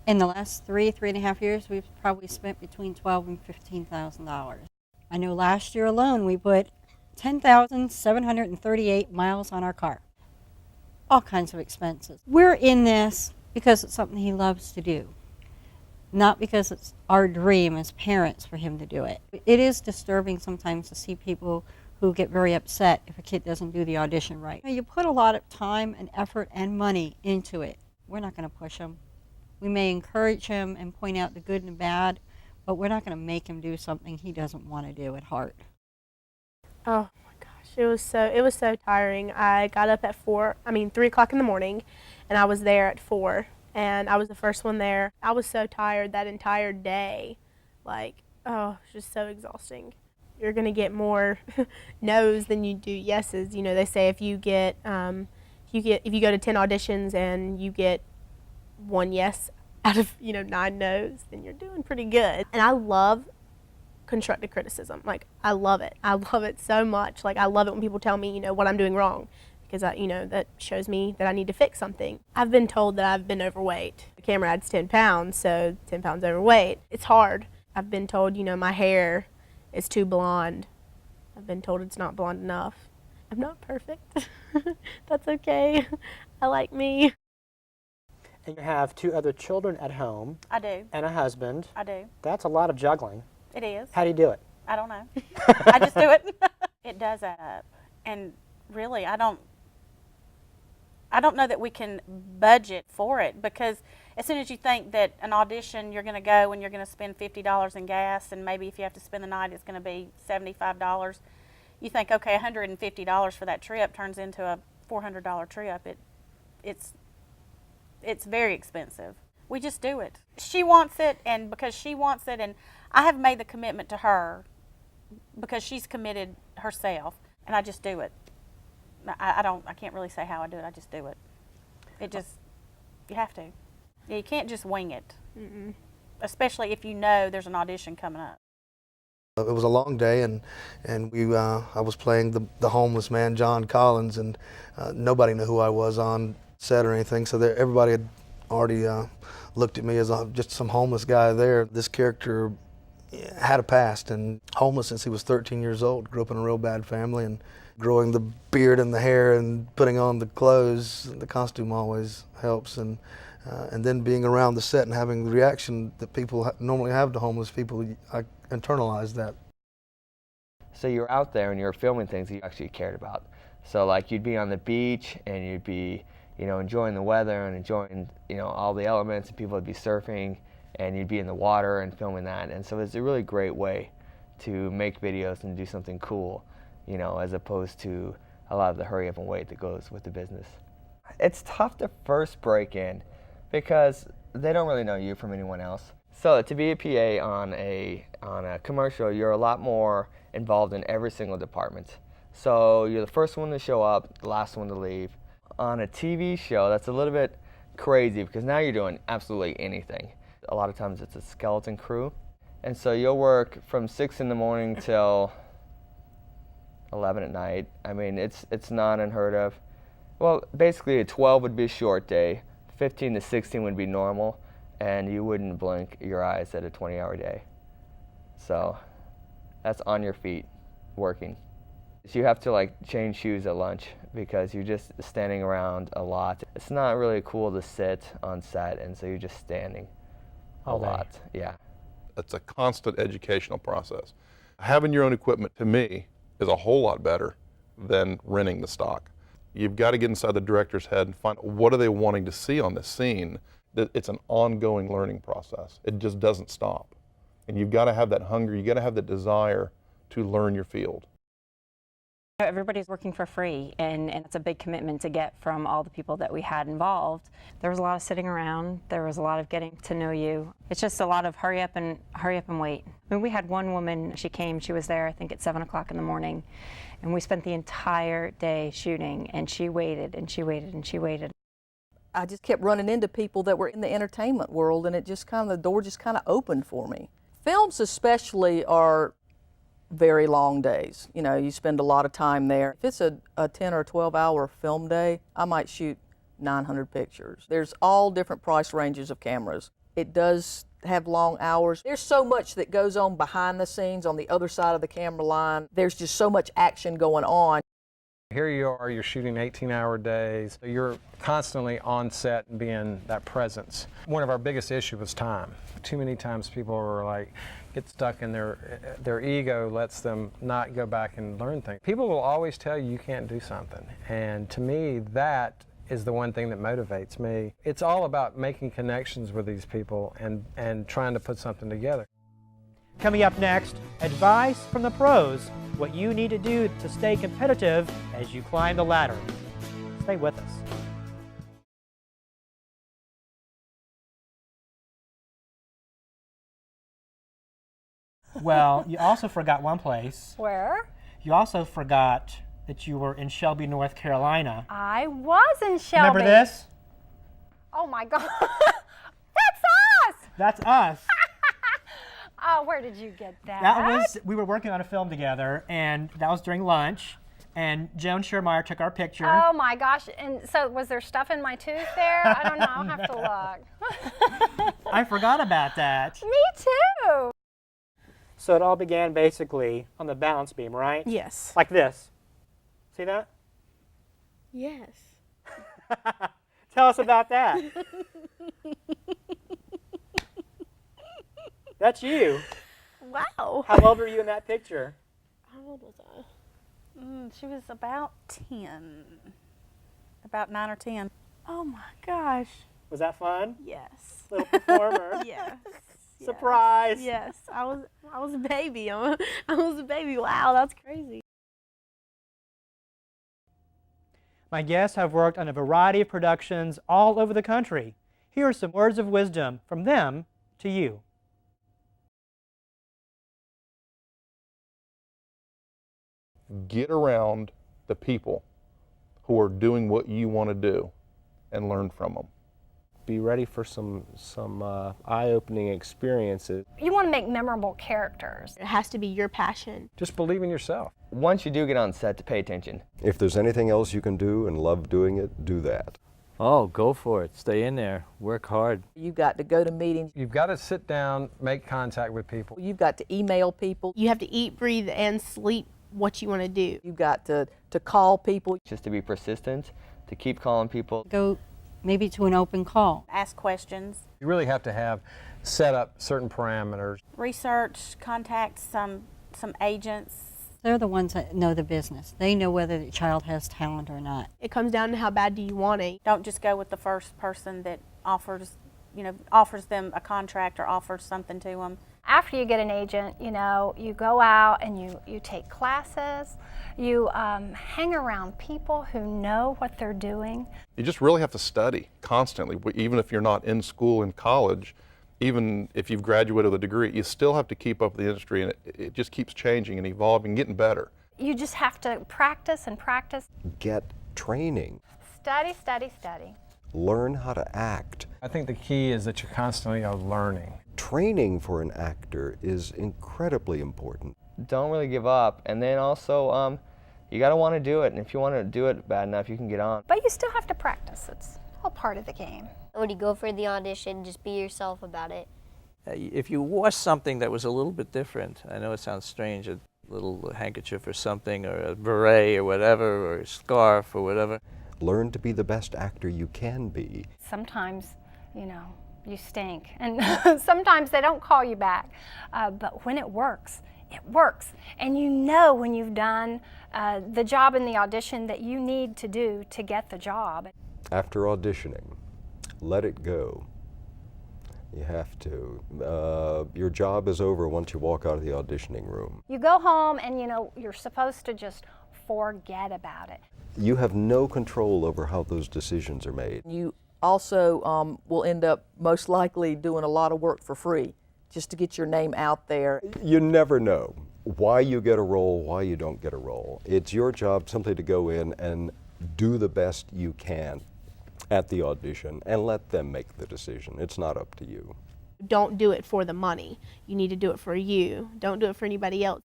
In the last 3.5 years, we've probably spent between $12,000 and $15,000. I know last year alone we put 10,738 miles on our car. All kinds of expenses. We're in this because it's something he loves to do, not because it's our dream as parents for him to do it. It is disturbing sometimes to see people who get very upset if a kid doesn't do the audition right. You put a lot of time and effort and money into it. We're not going to push him. We may encourage him and point out the good and the bad, but we're not going to make him do something he doesn't want to do at heart. Oh my gosh, it was so tiring. I got up at 3 o'clock in the morning, and I was there at 4, and I was the first one there. I was so tired that entire day. Like, oh, it was just so exhausting. You're gonna get more no's than you do yeses. You know, they say if you go to 10 auditions and you get 1 yes out of 9 no's, then you're doing pretty good. And I love constructive criticism. Like, I love it. I love it so much. Like, I love it when people tell me, what I'm doing wrong, because that shows me that I need to fix something. I've been told that I've been overweight. The camera adds 10 pounds, so 10 pounds overweight. It's hard. I've been told, my hair is too blonde. I've been told it's not blonde enough. I'm not perfect. That's okay. I like me. And you have 2 other children at home. I do. And a husband. I do. That's a lot of juggling. It is. How do you do it? I don't know. I just do it. It does add up. And really, I don't know that we can budget for it, because as soon as you think that an audition, you're going to go and you're going to spend $50 in gas, and maybe if you have to spend the night, it's going to be $75. You think, okay, $150 for that trip turns into a $400 trip. It's very expensive. We just do it. She wants it, and because she wants it, and I have made the commitment to her because she's committed herself, and I just do it. I can't really say how I do it. I just do it. You have to. Yeah, you can't just wing it. Mm-mm. Especially if you know there's an audition coming up. It was a long day, and I was playing the homeless man, John Collins, and nobody knew who I was on set or anything, so everybody had already looked at me as just some homeless guy there. This character had a past, and homeless since he was 13 years old, grew up in a real bad family, and growing the beard and the hair and putting on the clothes, the costume always helps, and then being around the set and having the reaction that people normally have to homeless people, I internalized that. So you're out there and you're filming things that you actually cared about. So like you'd be on the beach and you'd be enjoying the weather and enjoying all the elements, and people would be surfing, and you'd be in the water and filming that. And so it's a really great way to make videos and do something cool, as opposed to a lot of the hurry up and wait that goes with the business. It's tough to first break in because they don't really know you from anyone else. So to be a PA on a commercial, you're a lot more involved in every single department. So you're the first one to show up, the last one to leave. On a TV show, that's a little bit crazy because now you're doing absolutely anything. A lot of times it's a skeleton crew, and so you'll work from 6 in the morning till 11 at night. I mean, it's not unheard of. Well, basically a 12 would be a short day, 15 to 16 would be normal, and you wouldn't blink your eyes at a 20-hour day. So that's on your feet, working. So you have to change shoes at lunch because you're just standing around a lot. It's not really cool to sit on set, and so you're just standing a lot. Yeah. It's a constant educational process. Having your own equipment, to me, is a whole lot better than renting the stock. You've got to get inside the director's head and find what are they wanting to see on this scene. It's an ongoing learning process. It just doesn't stop. And you've got to have that hunger, you've got to have that desire to learn your field. Everybody's working for free, and it's a big commitment to get from all the people that we had involved. There was a lot of sitting around. There was a lot of getting to know you. It's just a lot of hurry up and wait. I mean, we had one woman, she came, she was there I think at 7 o'clock in the morning, and we spent the entire day shooting, and she waited and she waited and she waited. I just kept running into people that were in the entertainment world, and the door just kind of opened for me. Films especially are very long days. You spend a lot of time there. If it's a 10 or 12-hour film day, I might shoot 900 pictures. There's all different price ranges of cameras. It does have long hours. There's so much that goes on behind the scenes on the other side of the camera line. There's just so much action going on. Here you are, you're shooting 18-hour days. You're constantly on set and being that presence. One of our biggest issues was time. Too many times people are like, get stuck in their ego lets them not go back and learn things. People will always tell you you can't do something. And to me, that is the one thing that motivates me. It's all about making connections with these people and trying to put something together. Coming up next, advice from the pros, what you need to do to stay competitive as you climb the ladder. Stay with us. Well, you also forgot one place. Where? You also forgot that you were in Shelby, North Carolina. I was in Shelby. Remember this? Oh my God. That's us! That's us. Oh, where did you get that? That was, we were working on a film together, and that was during lunch, and Joan Schermeyer took our picture. Oh my gosh, and so was there stuff in my tooth there? I don't know, I'll have to look. I forgot about that. Me too. So it all began basically on the balance beam, right? Yes. Like this. See that? Yes. Tell us about that. That's you. Wow. How old were you in that picture? How old was I? She was about 10, about 9 or 10. Oh my gosh. Was that fun? Yes. Little performer. Yes. Surprise. Yes. I was a baby. I was a baby. Wow, that's crazy. My guests have worked on a variety of productions all over the country. Here are some words of wisdom from them to you. Get around the people who are doing what you want to do and learn from them. Be ready for some eye-opening experiences. You want to make memorable characters. It has to be your passion. Just believe in yourself. Once you do get on set, to pay attention. If there's anything else you can do and love doing it, do that. Oh, go for it. Stay in there. Work hard. You've got to go to meetings. You've got to sit down, make contact with people. You've got to email people. You have to eat, breathe, and sleep what you want to do. You've got to call people. Just to be persistent, to keep calling people. Go maybe to an open call. Ask questions. You really have to have set up certain parameters. Research, contact some agents. They're the ones that know the business. They know whether the child has talent or not. It comes down to how bad do you want it. Don't just go with the first person that offers them a contract or offers something to them. After you get an agent, you go out and you take classes, you hang around people who know what they're doing. You just really have to study constantly, even if you're not in school in college. Even if you've graduated with a degree, you still have to keep up with the industry, and it just keeps changing and evolving, getting better. You just have to practice and practice. Get training. Study, study, study. Learn how to act. I think the key is that you're constantly learning. Training for an actor is incredibly important. Don't really give up, and then also you got to want to do it, and if you want to do it bad enough, you can get on. But you still have to practice. It's all part of the game. When you go for the audition, just be yourself about it. If you wore something that was a little bit different, I know it sounds strange, a little handkerchief or something, or a beret or whatever, or a scarf or whatever. Learn to be the best actor you can be. Sometimes, you stink, and sometimes they don't call you back. But when it works, and you know when you've done the job in the audition that you need to do to get the job. After auditioning, let it go. You have to. Your job is over once you walk out of the auditioning room. You go home and you're supposed to just forget about it. You have no control over how those decisions are made. You also will end up most likely doing a lot of work for free just to get your name out there. You never know why you get a role, why you don't get a role. It's your job simply to go in and do the best you can at the audition and let them make the decision. It's not up to you. Don't do it for the money. You need to do it for you. Don't do it for anybody else.